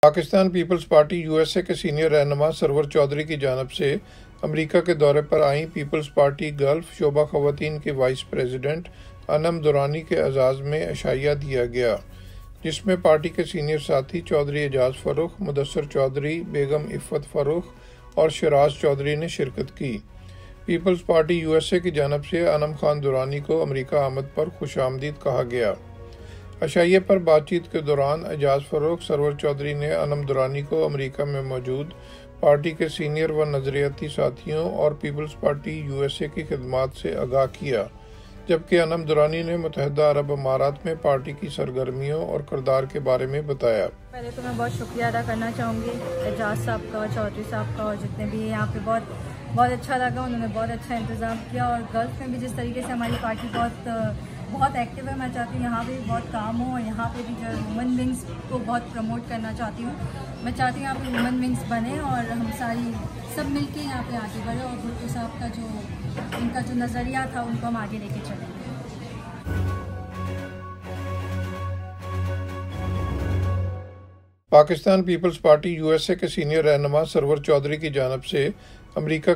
Pakistan peoples party USA के senior रहनुमा server Chaudhary की जानिब से अमेरिका के दौरे पर आईं पीपल्स पार्टी गल्फ शोबा खवातीन के वाइस प्रेसिडेंट अनम दुरानी के एजाज़ में अशाइया दिया गया, जिसमें पार्टी के सीनियर साथी चौधरी एजाज फ़र्रुख, मुदस्सर चौधरी, बेगम इफ़्फ़त फ़र्रुख और शराज चौधरी ने शिरकत की। पीपल्स पार्टी यूएसए की जानिब से अनम खान दुरानी को अमेरिका आमद पर खुशामदीद कहा गया। अशाइये पर बातचीत के दौरान एजाज फ़र्रुख सरवर चौधरी ने अनम दुरानी को अमेरिका में मौजूद पार्टी के सीनियर व नज़रियाती साथियों और पीपल्स पार्टी यूएसए की खिदमात से आगाह किया, जबकि अनम दुरानी ने मुत्तहिदा अरब अमारात में पार्टी की सरगर्मियों और किरदार के बारे में बताया। पहले तो मैं बहुत शुक्रिया अदा करना चाहूँगी एजाज साहब का, चौधरी साहब का, और जितने भी यहाँ पे बहुत अच्छा लगा, उन्होंने बहुत अच्छा इंतज़ाम किया। और गल्फ में भी जिस तरीके से हमारी पार्टी बहुत एक्टिव है, मैं चाहती हूँ यहाँ पे भी बहुत काम हो और यहाँ पे भी जो वुमेन विंग्स को बहुत प्रमोट करना चाहती हूँ। मैं चाहती हूँ यहाँ पे वुमेन विंग्स बने और हम सब मिलके यहाँ पे आगे बढ़े और भुट्टो साहब का जो उनका जो नज़रिया था उनको हम आगे लेके चलेंगे। पाकिस्तान पीपल्स पार्टी यूएसए के सीनियर रहनुमा सरवर चौधरी की जानिब से अमेरिका